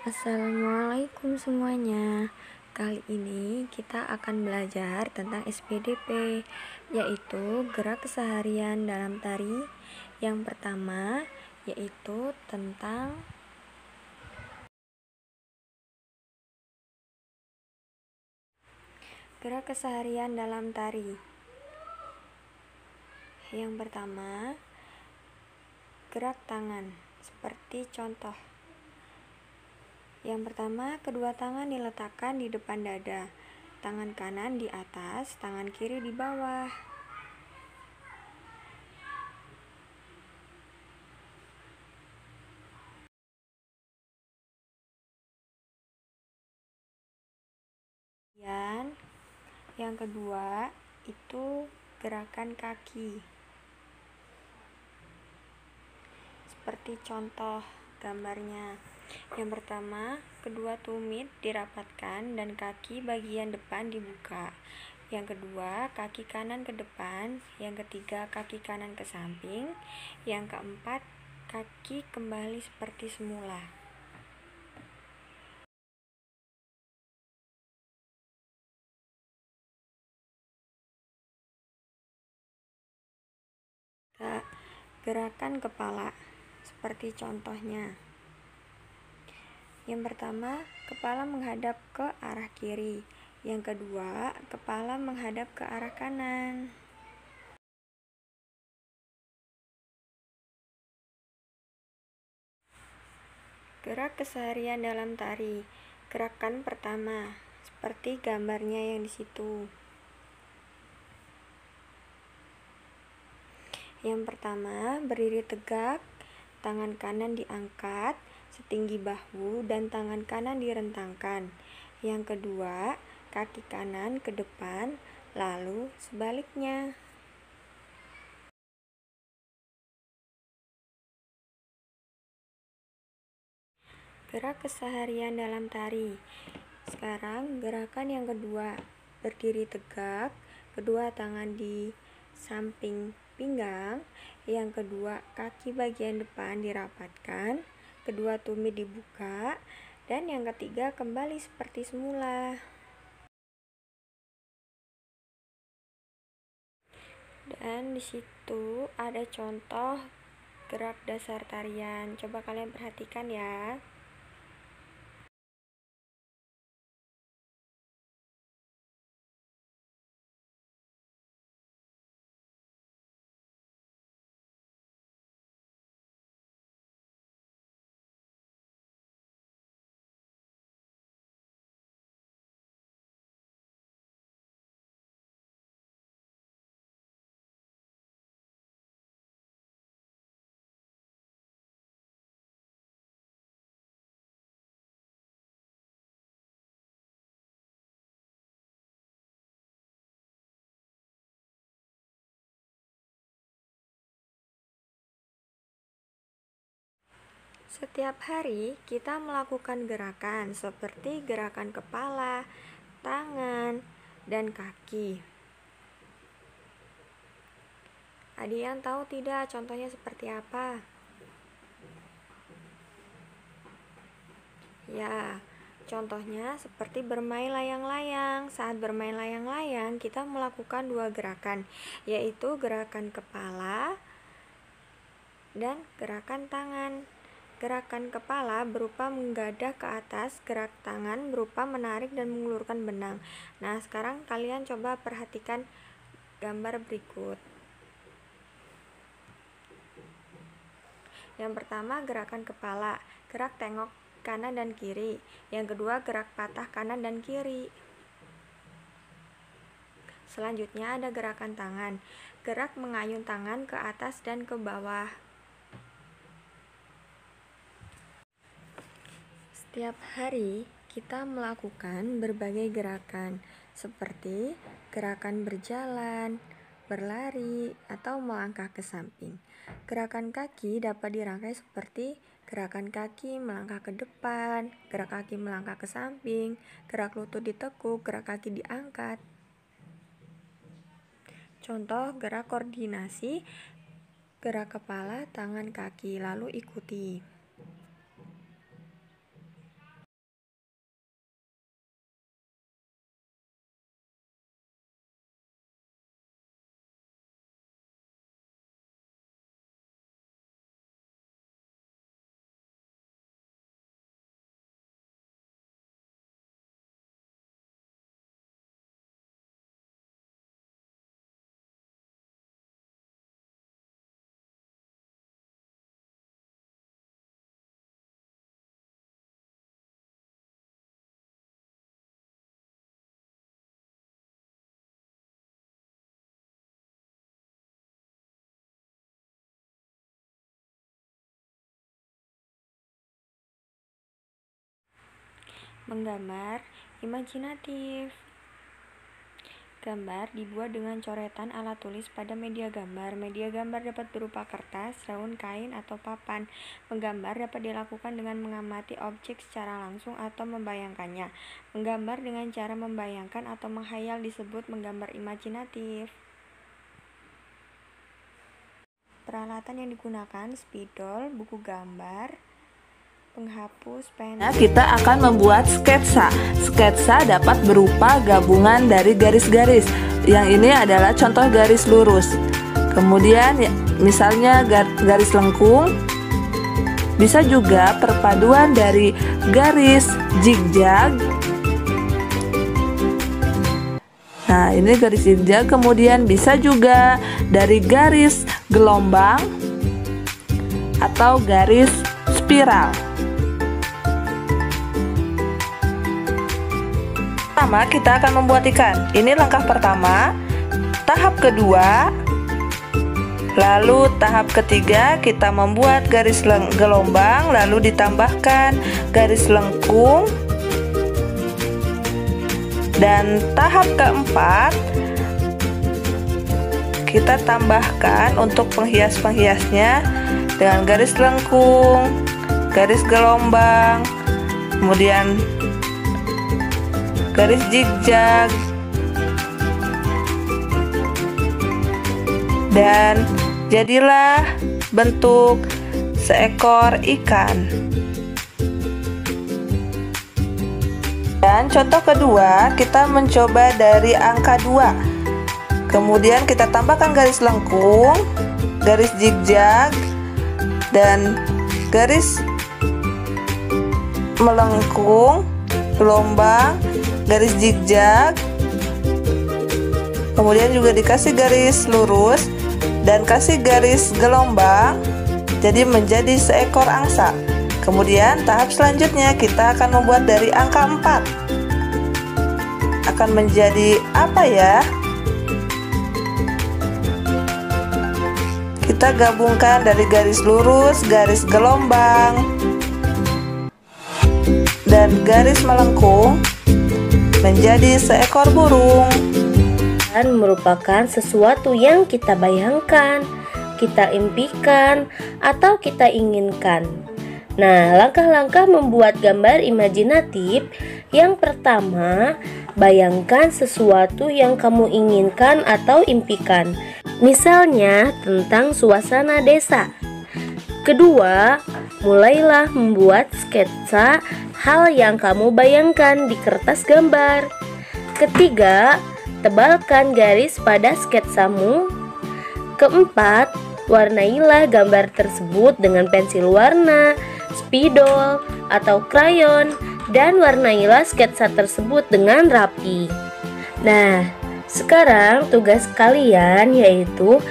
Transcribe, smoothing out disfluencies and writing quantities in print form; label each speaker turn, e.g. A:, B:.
A: Assalamualaikum semuanya. Kali ini kita akan belajar tentang SPDP, yaitu gerak keseharian dalam tari. Yang pertama yaitu tentang gerak keseharian dalam tari. Yang pertama, gerak tangan, seperti contoh. Yang pertama, kedua tangan diletakkan di depan dada. Tangan kanan di atas, tangan kiri di bawah. Dan yang kedua itu gerakan kaki. Seperti contoh gambarnya. Yang pertama, kedua tumit dirapatkan dan kaki bagian depan dibuka. Yang kedua, kaki kanan ke depan. Yang ketiga, kaki kanan ke samping. Yang keempat, kaki kembali seperti semula. Gerakan kepala, seperti contohnya. Yang pertama, kepala menghadap ke arah kiri. Yang kedua, kepala menghadap ke arah kanan. Gerak keseharian dalam tari. Gerakan pertama, seperti gambarnya yang di situ. Yang pertama, berdiri tegak, tangan kanan diangkat setinggi bahu dan tangan kanan direntangkan. Yang kedua, kaki kanan ke depan, lalu sebaliknya. Gerak keseharian dalam tari. Sekarang gerakan yang kedua, berdiri tegak, kedua tangan di samping pinggang. Yang kedua, kaki bagian depan dirapatkan, kedua tumit dibuka, dan yang ketiga kembali seperti semula. Dan di situ ada contoh gerak dasar tarian. Coba kalian perhatikan ya. Setiap hari kita melakukan gerakan seperti gerakan kepala, tangan, dan kaki. Ada yang tahu tidak contohnya seperti apa? Ya, contohnya seperti bermain layang-layang. Saat bermain layang-layang, kita melakukan dua gerakan, yaitu gerakan kepala dan gerakan tangan. Gerakan kepala berupa menggadah ke atas, gerak tangan berupa menarik dan mengulurkan benang. Nah, sekarang kalian coba perhatikan gambar berikut. Yang pertama, gerakan kepala, gerak tengok kanan dan kiri. Yang kedua, gerak patah kanan dan kiri. Selanjutnya ada gerakan tangan, gerak mengayun tangan ke atas dan ke bawah. Setiap hari kita melakukan berbagai gerakan seperti gerakan berjalan, berlari, atau melangkah ke samping. Gerakan kaki dapat dirangkai seperti gerakan kaki melangkah ke depan, gerak kaki melangkah ke samping, gerak lutut ditekuk, gerak kaki diangkat. Contoh gerak koordinasi, gerak kepala, tangan, kaki, lalu ikuti. Menggambar imajinatif. Gambar dibuat dengan coretan alat tulis pada media gambar. Media gambar dapat berupa kertas, daun, kain, atau papan. Menggambar dapat dilakukan dengan mengamati objek secara langsung atau membayangkannya. Menggambar dengan cara membayangkan atau menghayal disebut menggambar imajinatif. Peralatan yang digunakan: spidol, buku gambar, penghapus, pen.
B: Kita akan membuat sketsa. Sketsa dapat berupa gabungan dari garis-garis. Yang ini adalah contoh garis lurus. Kemudian misalnya garis lengkung. Bisa juga perpaduan dari garis zigzag. Nah, ini garis zigzag. Kemudian bisa juga dari garis gelombang atau garis spiral. Pertama, kita akan membuat ikan. Ini langkah pertama. Tahap kedua, lalu tahap ketiga, kita membuat garis gelombang, lalu ditambahkan garis lengkung. Dan tahap keempat, kita tambahkan untuk penghias-penghiasnya dengan garis lengkung, garis gelombang, kemudian garis zigzag, dan jadilah bentuk seekor ikan. Dan contoh kedua, kita mencoba dari angka 2. Kemudian kita tambahkan garis lengkung, garis zigzag, dan garis melengkung, gelombang, garis zigzag, kemudian juga dikasih garis lurus dan kasih garis gelombang, jadi menjadi seekor angsa. Kemudian tahap selanjutnya kita akan membuat dari angka 4. Akan menjadi apa ya? Kita gabungkan dari garis lurus, garis gelombang, dan garis melengkung menjadi seekor burung.
C: Dan merupakan sesuatu yang kita bayangkan, kita impikan, atau kita inginkan. Nah, langkah-langkah membuat gambar imajinatif. Yang pertama, bayangkan sesuatu yang kamu inginkan atau impikan. Misalnya tentang suasana desa. Kedua, mulailah membuat sketsa hal yang kamu bayangkan di kertas gambar. Ketiga, tebalkan garis pada sketsamu. Keempat, warnailah gambar tersebut dengan pensil warna, spidol, atau krayon, dan warnailah sketsa tersebut dengan rapi. Nah, sekarang tugas kalian yaitu